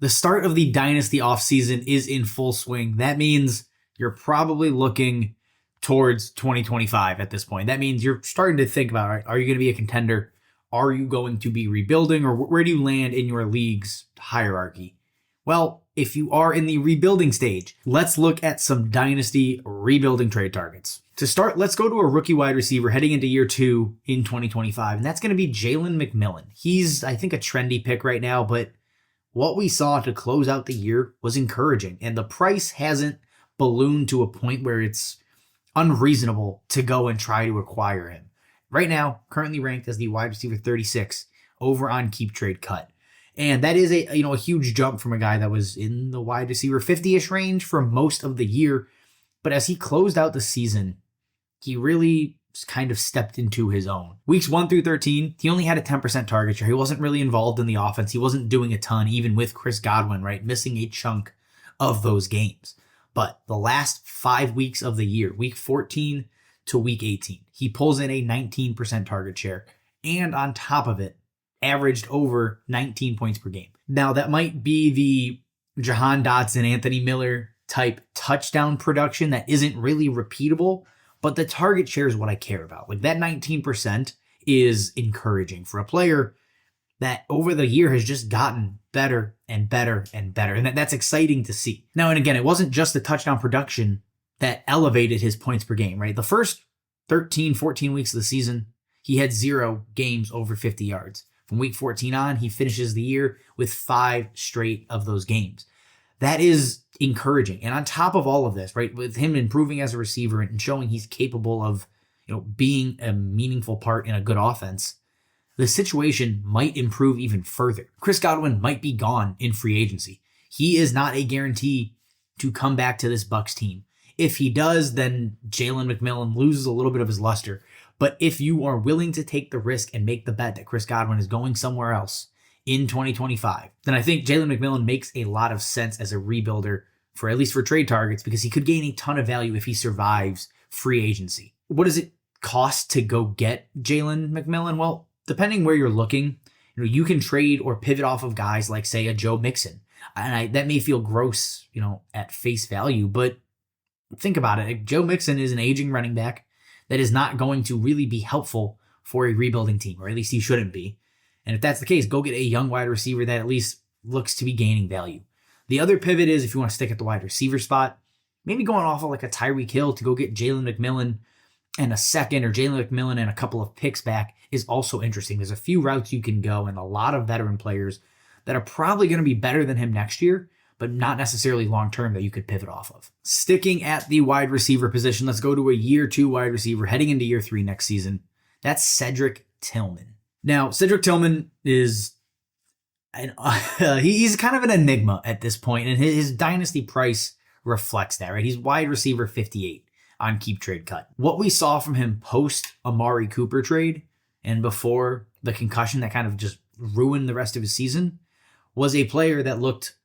The start of the Dynasty offseason is in full swing. That means you're probably looking towards 2025 at this point. That means you're starting to think about, right, are you going to be a contender? Are you going to be rebuilding? Or where do you land in your league's hierarchy? Well, if you are in the rebuilding stage, let's look at some Dynasty rebuilding trade targets. To start, let's go to a rookie wide receiver heading into year 2 in 2025, and that's going to be Jalen McMillan. He's, I think, a trendy pick right now, but what we saw to close out the year was encouraging, and the price hasn't ballooned to a point where it's unreasonable to go and try to acquire him. Right now, currently ranked as the wide receiver 36 over on Keep Trade Cut. And that is a huge jump from a guy that was in the wide receiver 50-ish range for most of the year. But as he closed out the season, he really kind of stepped into his own. Weeks 1 through 13, he only had a 10% target share. He wasn't really involved in the offense. He wasn't doing a ton, even with Chris Godwin, right? Missing a chunk of those games. But the last 5 weeks of the year, week 14 to week 18, he pulls in a 19% target share. And on top of it, averaged over 19 points per game. Now, that might be the Jahan Dotson, Anthony Miller type touchdown production that isn't really repeatable, but the target share is what I care about. Like, that 19% is encouraging for a player that over the year has just gotten better and better and better. And that's exciting to see. Now, and again, it wasn't just the touchdown production that elevated his points per game, right? The first 13, 14 weeks of the season, he had 0 games over 50 yards. From week 14 on, he finishes the year with 5 straight of those games. That is encouraging. And on top of all of this, right, with him improving as a receiver and showing he's capable of, being a meaningful part in a good offense, the situation might improve even further. Chris Godwin might be gone in free agency. He is not a guarantee to come back to this Bucs team. If he does, then Jalen McMillan loses a little bit of his luster. But if you are willing to take the risk and make the bet that Chris Godwin is going somewhere else in 2025, then I think Jalen McMillan makes a lot of sense as a rebuilder, for at least for trade targets, because he could gain a ton of value if he survives free agency. What does it cost to go get Jalen McMillan? Well, depending where you're looking, you can trade or pivot off of guys like, say, a Joe Mixon. And that may feel gross, at face value, but think about it. Joe Mixon is an aging running back that is not going to really be helpful for a rebuilding team, or at least he shouldn't be. And if that's the case, go get a young wide receiver that at least looks to be gaining value. The other pivot is, if you want to stick at the wide receiver spot, maybe going off of like a Tyreek Hill to go get Jalen McMillan and a second, or Jalen McMillan and a couple of picks back is also interesting. There's a few routes you can go and a lot of veteran players that are probably going to be better than him next year, but not necessarily long-term that you could pivot off of. Sticking at the wide receiver position, let's go to a year 2 wide receiver heading into year 3 next season. That's Cedric Tillman. Now, Cedric Tillman is, he's kind of an enigma at this point, and his dynasty price reflects that, right? He's wide receiver 58 on Keep Trade Cut. What we saw from him post Amari Cooper trade and before the concussion that kind of just ruined the rest of his season was a player that looked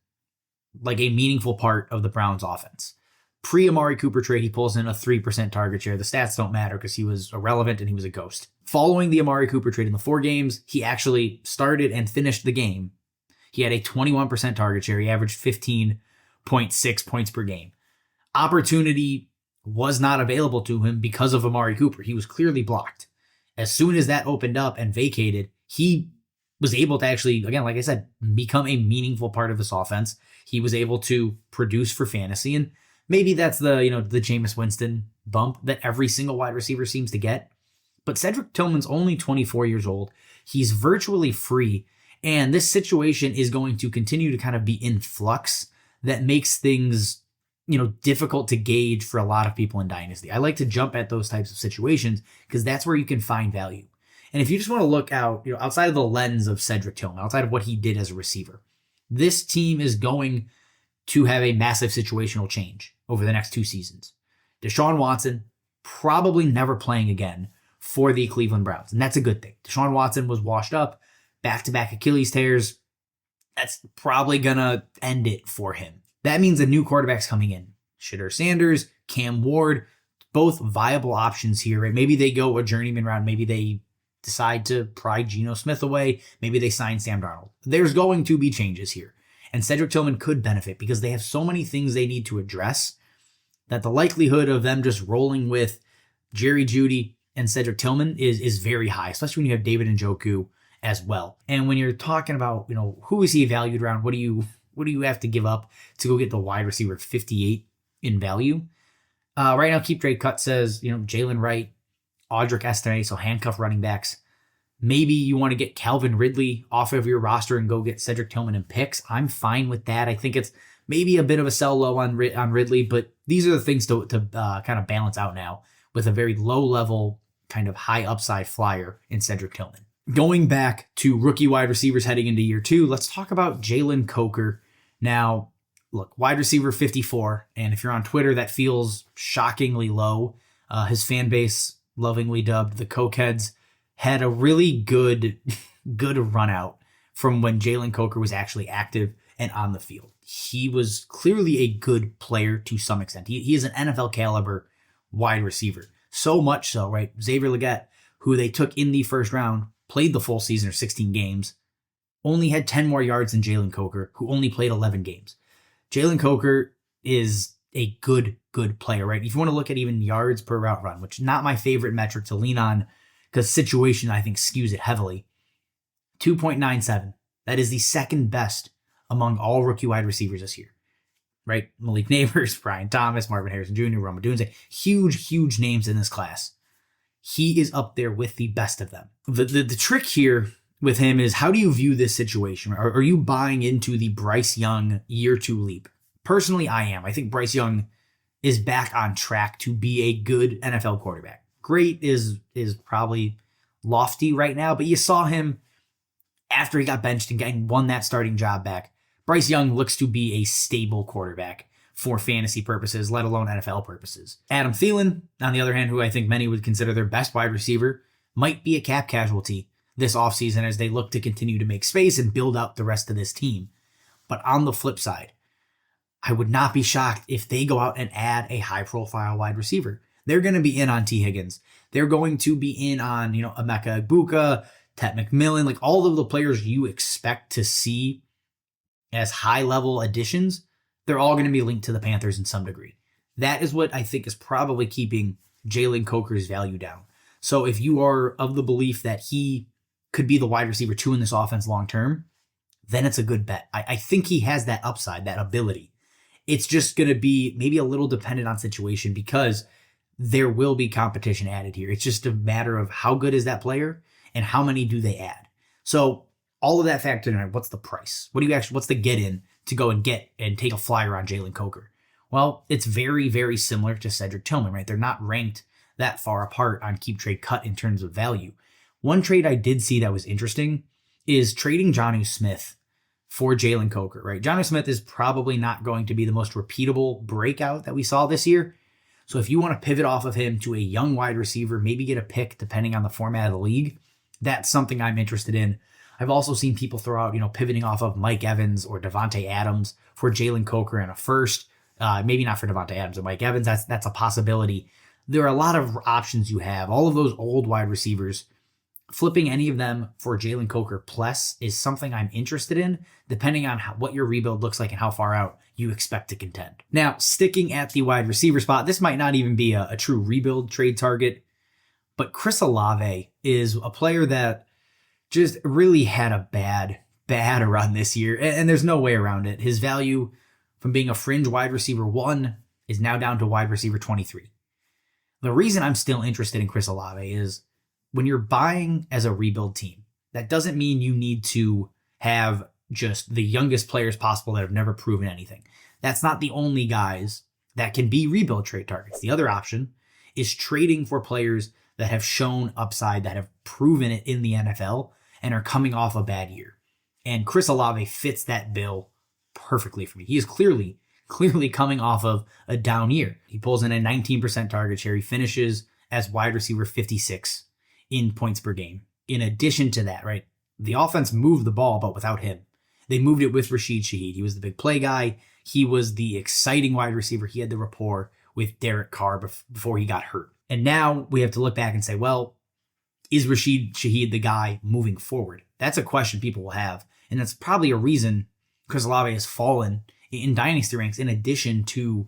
like a meaningful part of the Browns offense. Pre-Amari Cooper trade, he pulls in a 3% target share. The stats don't matter because he was irrelevant and he was a ghost. Following the Amari Cooper trade in the 4 games, he actually started and finished the game. He had a 21% target share. He averaged 15.6 points per game. Opportunity was not available to him because of Amari Cooper. He was clearly blocked. As soon as that opened up and vacated, he was able to actually, again, like I said, become a meaningful part of this offense. He was able to produce for fantasy, and maybe that's the Jameis Winston bump that every single wide receiver seems to get. But Cedric Tillman's only 24 years old. He's virtually free, and this situation is going to continue to kind of be in flux that makes things, difficult to gauge for a lot of people in Dynasty. I like to jump at those types of situations because that's where you can find value. And if you just want to look out, outside of the lens of Cedric Tillman, outside of what he did as a receiver, this team is going to have a massive situational change over the next 2 seasons. Deshaun Watson probably never playing again for the Cleveland Browns, and that's a good thing. Deshaun Watson was washed up, back-to-back Achilles tears. That's probably going to end it for him. That means a new quarterback's coming in. Shedeur Sanders, Cam Ward, both viable options here, right? Maybe they go a journeyman route. Maybe they decide to pry Geno Smith away. Maybe they sign Sam Darnold. There's going to be changes here. And Cedric Tillman could benefit because they have so many things they need to address that the likelihood of them just rolling with Jerry Jeudy and Cedric Tillman is very high, especially when you have David Njoku as well. And when you're talking about, who is he valued around? What do you have to give up to go get the wide receiver 58 in value? Right now, Keep Trade Cut says, Jalen Wright, Audric Estime, so handcuff running backs. Maybe you want to get Calvin Ridley off of your roster and go get Cedric Tillman and picks. I'm fine with that. I think it's maybe a bit of a sell low on Ridley, but these are the things to kind of balance out now with a very low level, kind of high upside flyer in Cedric Tillman. Going back to rookie wide receivers heading into year 2, let's talk about Jalen Coker. Now, look, wide receiver 54, and if you're on Twitter, that feels shockingly low. His fan base, lovingly dubbed the Cokeheads, had a really good run out from when Jalen Coker was actually active and on the field. He was clearly a good player to some extent. He is an NFL caliber wide receiver. So much so, right? Xavier Legette, who they took in the first round, played the full season or 16 games, only had 10 more yards than Jalen Coker, who only played 11 games. Jalen Coker is a good player, right? If you want to look at even yards per route run, which is not my favorite metric to lean on because situation, I think, skews it heavily. 2.97. That is the second best among all rookie wide receivers this year, right? Malik Neighbors, Brian Thomas, Marvin Harrison Jr., Rome Odunze, huge names in this class. He is up there with the best of them. The trick here with him is, how do you view this situation? Are you buying into the Bryce Young year 2 leap? Personally, I am. I think Bryce Young is back on track to be a good NFL quarterback. Great is probably lofty right now, but you saw him after he got benched and won that starting job back. Bryce Young looks to be a stable quarterback for fantasy purposes, let alone NFL purposes. Adam Thielen, on the other hand, who I think many would consider their best wide receiver, might be a cap casualty this offseason as they look to continue to make space and build out the rest of this team. But on the flip side, I would not be shocked if they go out and add a high-profile wide receiver. They're going to be in on T. Higgins. They're going to be in on, Emeka Egbuka, Ted McMillan, like all of the players you expect to see as high-level additions. They're all going to be linked to the Panthers in some degree. That is what I think is probably keeping Jalen Coker's value down. So if you are of the belief that he could be the wide receiver 2 in this offense long-term, then it's a good bet. I think he has that upside, that ability. It's just going to be maybe a little dependent on situation because there will be competition added here. It's just a matter of how good is that player and how many do they add. So all of that factored in, what's the price? What's the get in to go and get and take a flyer on Jalen Coker? Well, it's very, very similar to Cedric Tillman, right? They're not ranked that far apart on Keep Trade Cut in terms of value. One trade I did see that was interesting is trading Jonnu Smith for Jalen Coker, right? Jonnu Smith is probably not going to be the most repeatable breakout that we saw this year. So if you want to pivot off of him to a young wide receiver, maybe get a pick depending on the format of the league, that's something I'm interested in. I've also seen people throw out, pivoting off of Mike Evans or Devontae Adams for Jalen Coker and a first. Maybe not for Devontae Adams and Mike Evans. That's a possibility. There are a lot of options you have. All of those old wide receivers, flipping any of them for Jalen Coker plus is something I'm interested in, depending on what your rebuild looks like and how far out you expect to contend. Now, sticking at the wide receiver spot, this might not even be a true rebuild trade target, but Chris Olave is a player that just really had a bad run this year, and there's no way around it. His value from being a fringe wide receiver 1 is now down to wide receiver 23. The reason I'm still interested in Chris Olave is when you're buying as a rebuild team, that doesn't mean you need to have just the youngest players possible that have never proven anything. That's not the only guys that can be rebuild trade targets. The other option is trading for players that have shown upside, that have proven it in the NFL and are coming off a bad year. And Chris Olave fits that bill perfectly for me. He is clearly coming off of a down year. He pulls in a 19% target share. He finishes as wide receiver 56 in points per game. In addition to that, right, the offense moved the ball, but without him. They moved it with Rashid Shaheed. He was the big play guy. He was the exciting wide receiver. He had the rapport with Derek Carr before he got hurt. And now we have to look back and say, well, is Rashid Shaheed the guy moving forward? That's a question people will have. And that's probably a reason Chris Olave has fallen in Dynasty ranks in addition to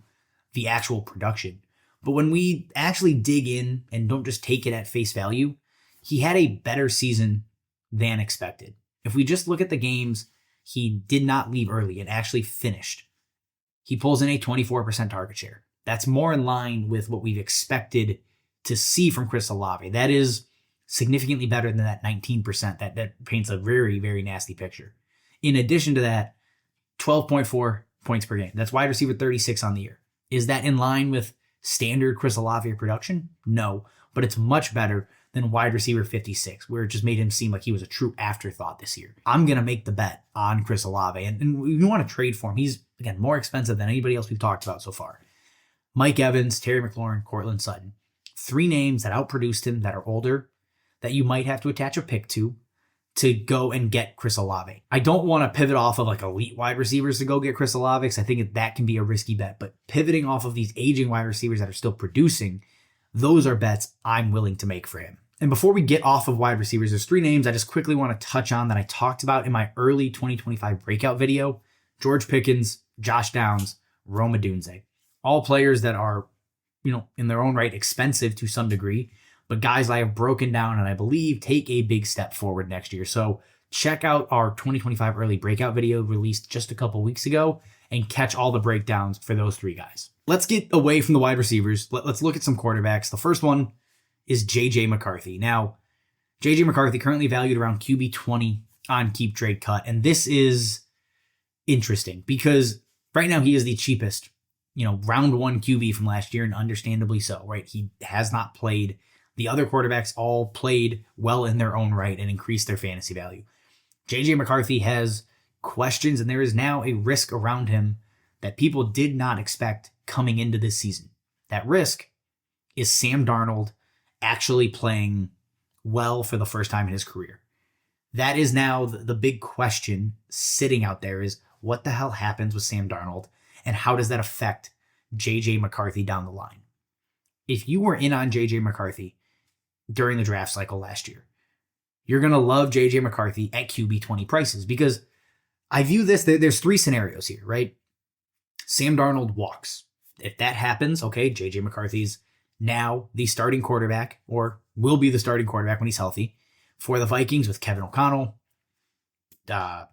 the actual production. But when we actually dig in and don't just take it at face value, he had a better season than expected. If we just look at the games, he did not leave early and actually finished. He pulls in a 24% target share. That's more in line with what we've expected to see from Chris Olave. That is significantly better than that 19%. That paints a very, very nasty picture. In addition to that, 12.4 points per game. That's wide receiver 36 on the year. Is that in line with standard Chris Olave production? No, but it's much better than wide receiver 56, where it just made him seem like he was a true afterthought this year. I'm going to make the bet on Chris Olave, and we want to trade for him. He's, again, more expensive than anybody else we've talked about so far. Mike Evans, Terry McLaurin, Cortland Sutton. 3 names that outproduced him, that are older, that you might have to attach a pick to go and get Chris Olave. I don't want to pivot off of like elite wide receivers to go get Chris Olave, because I think that can be a risky bet. But pivoting off of these aging wide receivers that are still producing, those are bets I'm willing to make for him. And before we get off of wide receivers, there's 3 names I just quickly want to touch on that I talked about in my early 2025 breakout video. George Pickens, Josh Downs, Rome Odunze. All players that are, in their own right, expensive to some degree, but guys I have broken down and I believe take a big step forward next year. So check out our 2025 early breakout video released just a couple weeks ago and catch all the breakdowns for those 3 guys. Let's get away from the wide receivers. Let's look at some quarterbacks. The first one is J.J. McCarthy. Now, J.J. McCarthy currently valued around QB 20 on Keep Trade Cut. And this is interesting because right now he is the cheapest, round 1 QB from last year, and understandably so, right? He has not played. The other quarterbacks all played well in their own right and increased their fantasy value. J.J. McCarthy has questions, and there is now a risk around him that people did not expect coming into this season. That risk is Sam Darnold actually playing well for the first time in his career. That is now the big question sitting out there is, what the hell happens with Sam Darnold, and how does that affect J.J. McCarthy down the line? If you were in on J.J. McCarthy during the draft cycle last year, you're going to love J.J. McCarthy at QB 20 prices, because I view this, there's 3 scenarios here, right? Sam Darnold walks. If that happens, okay, J.J. McCarthy's now the starting quarterback, or will be the starting quarterback when he's healthy, for the Vikings with Kevin O'Connell,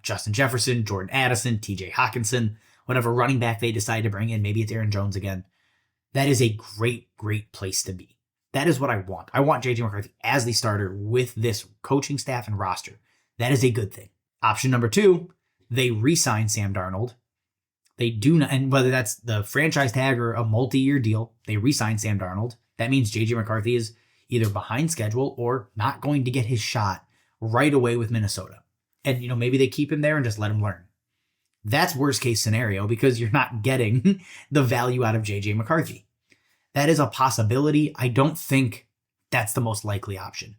Justin Jefferson, Jordan Addison, TJ Hawkinson, whatever running back they decide to bring in. Maybe it's Aaron Jones again. That is a great, great place to be. That is what I want. I want J.J. McCarthy as the starter with this coaching staff and roster. That is a good thing. Option number 2, they re-sign Sam Darnold. They do not, and whether that's the franchise tag or a multi-year deal, they re-sign Sam Darnold. That means J.J. McCarthy is either behind schedule or not going to get his shot right away with Minnesota. And, maybe they keep him there and just let him learn. That's worst case scenario, because you're not getting the value out of J.J. McCarthy. That is a possibility. I don't think that's the most likely option.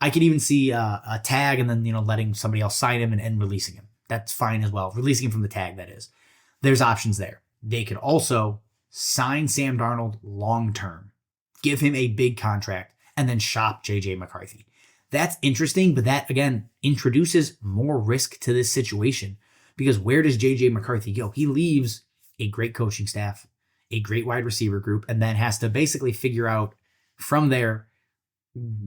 I could even see a tag and then, letting somebody else sign him and releasing him. That's fine as well. Releasing him from the tag, that is. There's options there. They could also sign Sam Darnold long-term, give him a big contract, and then shop J.J. McCarthy. That's interesting, but that, again, introduces more risk to this situation, because where does J.J. McCarthy go? He leaves a great coaching staff, a great wide receiver group, and then has to basically figure out from there,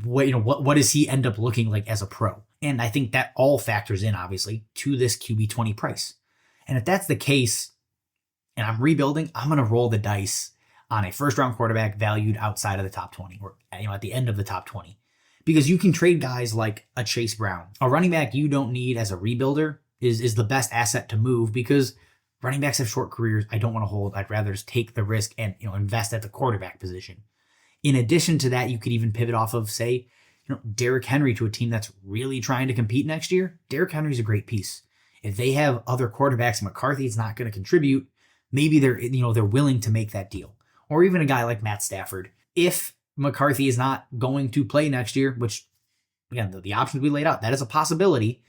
what does he end up looking like as a pro? And I think that all factors in, obviously, to this QB 20 price. And if that's the case, and I'm rebuilding, I'm going to roll the dice on a first-round quarterback valued outside of the top 20, or at the end of the top 20. Because you can trade guys like a Chase Brown. A running back you don't need as a rebuilder is the best asset to move, because running backs have short careers. I don't want to hold. I'd rather just take the risk and invest at the quarterback position. In addition to that, you could even pivot off of, say, Derrick Henry to a team that's really trying to compete next year. Derrick Henry's a great piece. If they have other quarterbacks and McCarthy's not going to contribute, maybe they're willing to make that deal. Or even a guy like Matt Stafford. If McCarthy is not going to play next year, which, again, the options we laid out, that is a possibility,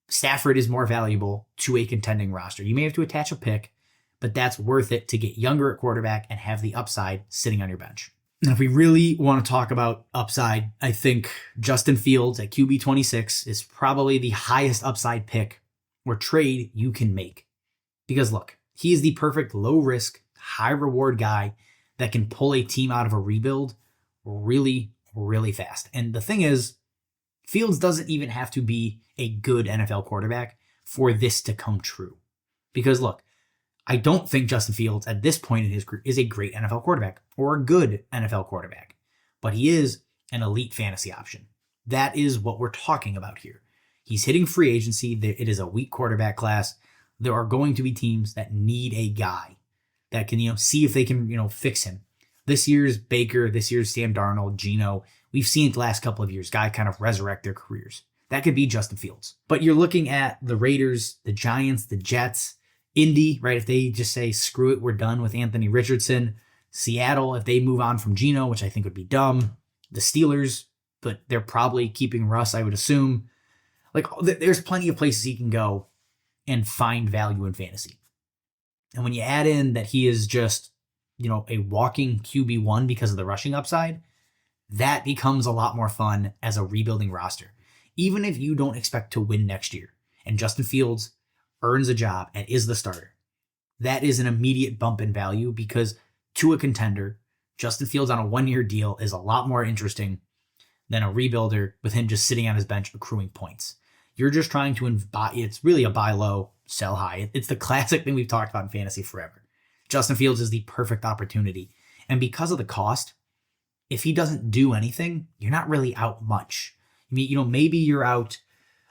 Stafford is more valuable to a contending roster. You may have to attach a pick, but that's worth it to get younger at quarterback and have the upside sitting on your bench. And if we really want to talk about upside, I think Justin Fields at QB 26 is probably the highest upside pick or trade you can make. Because look, he is the perfect low risk, high reward guy that can pull a team out of a rebuild really, really fast. And the thing is, Fields doesn't even have to be a good NFL quarterback for this to come true. Because look, I don't think Justin Fields at this point in his career is a great NFL quarterback or a good NFL quarterback, but he is an elite fantasy option. That is what we're talking about here. He's hitting free agency. It is a weak quarterback class. There are going to be teams that need a guy that can, see if they can, fix him. This year's Baker, this year's Sam Darnold, Geno, we've seen it the last couple of years, guys kind of resurrect their careers. That could be Justin Fields. But you're looking at the Raiders, the Giants, the Jets, Indy, right? If they just say, screw it, we're done with Anthony Richardson. Seattle, if they move on from Geno, which I think would be dumb. The Steelers, but they're probably keeping Russ, I would assume. There's plenty of places he can go and find value in fantasy. And when you add in that he is just, a walking QB1 because of the rushing upside, that becomes a lot more fun as a rebuilding roster. Even if you don't expect to win next year and Justin Fields earns a job and is the starter, that is an immediate bump in value because to a contender, Justin Fields on a 1-year deal is a lot more interesting than a rebuilder with him just sitting on his bench accruing points. You're just trying to buy. It's really a buy low, sell high. It's the classic thing we've talked about in fantasy forever. Justin Fields is the perfect opportunity. And because of the cost, if he doesn't do anything, you're not really out much. I mean, maybe you're out.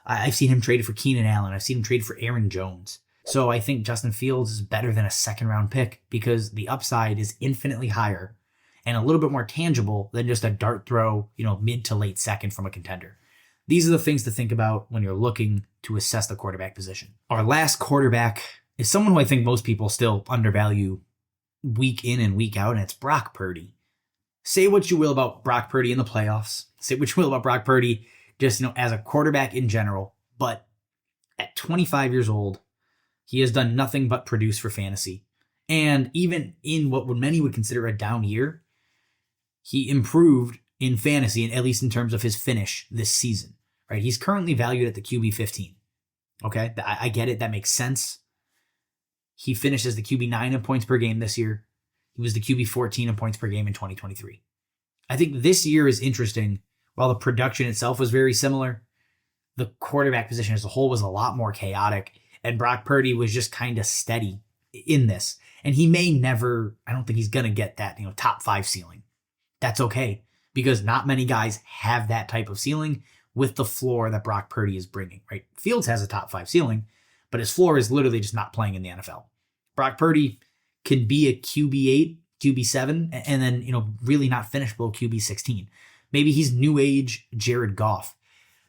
I've seen him traded for Keenan Allen. I've seen him traded for Aaron Jones. So I think Justin Fields is better than a second-round pick because the upside is infinitely higher and a little bit more tangible than just a dart throw, mid to late second from a contender. These are the things to think about when you're looking to assess the quarterback position. Our last quarterback is someone who I think most people still undervalue week in and week out, and it's Brock Purdy. Say what you will about Brock Purdy in the playoffs. Say what you will about Brock Purdy just, as a quarterback in general. But at 25 years old, he has done nothing but produce for fantasy. And even in what many would consider a down year, he improved in fantasy, and at least in terms of his finish this season. Right? He's currently valued at the QB 15. Okay, I get it. That makes sense. He finished as the QB 9 in points per game this year. He was the QB 14 in points per game in 2023. I think this year is interesting. While the production itself was very similar, the quarterback position as a whole was a lot more chaotic, and Brock Purdy was just kind of steady in this. And he may never, I don't think he's going to get that, top 5 ceiling. That's okay, because not many guys have that type of ceiling with the floor that Brock Purdy is bringing, right? Fields has a top 5 ceiling, but his floor is literally just not playing in the NFL. Brock Purdy could be a QB8, QB7, and then, really not finish below QB16. Maybe he's new age Jared Goff,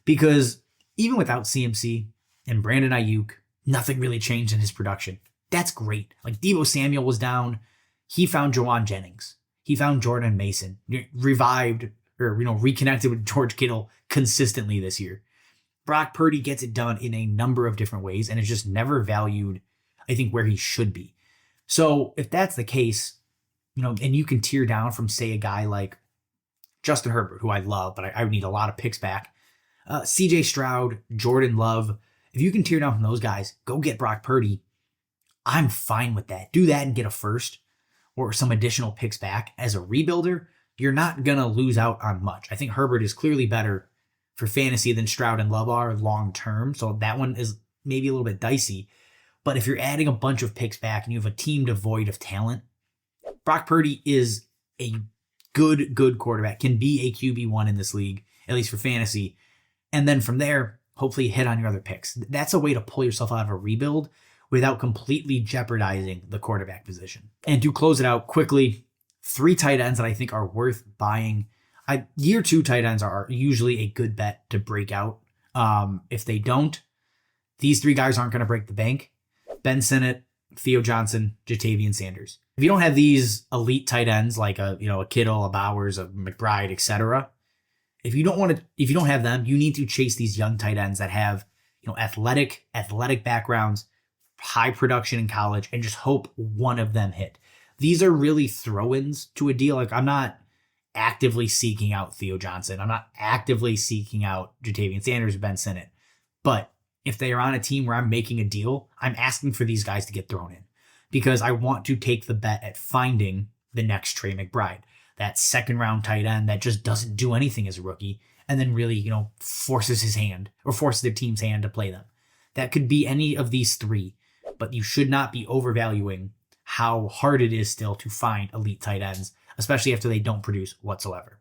because even without CMC and Brandon Ayuk, nothing really changed in his production. That's great. Like Deebo Samuel was down. He found Jawan Jennings. He found Jordan Mason, revived or, reconnected with George Kittle consistently this year. Brock Purdy gets it done in a number of different ways and is just never valued, I think, where he should be. So if that's the case, and you can tear down from, say, a guy like Justin Herbert, who I love, but I would need a lot of picks back. CJ Stroud, Jordan Love. If you can tear down from those guys, go get Brock Purdy. I'm fine with that. Do that and get a first or some additional picks back. As a rebuilder, you're not going to lose out on much. I think Herbert is clearly better for fantasy than Stroud and Love are long term. So that one is maybe a little bit dicey. But if you're adding a bunch of picks back and you have a team devoid of talent, Brock Purdy is a good quarterback, can be a QB1 in this league, at least for fantasy. And then from there, hopefully hit on your other picks. That's a way to pull yourself out of a rebuild without completely jeopardizing the quarterback position. And to close it out quickly, 3 tight ends that I think are worth buying. Year 2 tight ends are usually a good bet to break out. If they don't, these 3 guys aren't going to break the bank. Ben Sinnott, Theo Johnson, Jatavian Sanders. If you don't have these elite tight ends like a Kittle, a Bowers, a McBride, etc., if you don't have them, you need to chase these young tight ends that have athletic backgrounds, high production in college, and just hope one of them hit. These are really throw-ins to a deal. Like, I'm not actively seeking out Theo Johnson. I'm not actively seeking out Jatavian Sanders or Ben Sinnott. But if they are on a team where I'm making a deal, I'm asking for these guys to get thrown in because I want to take the bet at finding the next Trey McBride, that second round tight end that just doesn't do anything as a rookie and then really, forces his hand or forces their team's hand to play them. That could be any of these three, but you should not be overvaluing how hard it is still to find elite tight ends, especially after they don't produce whatsoever.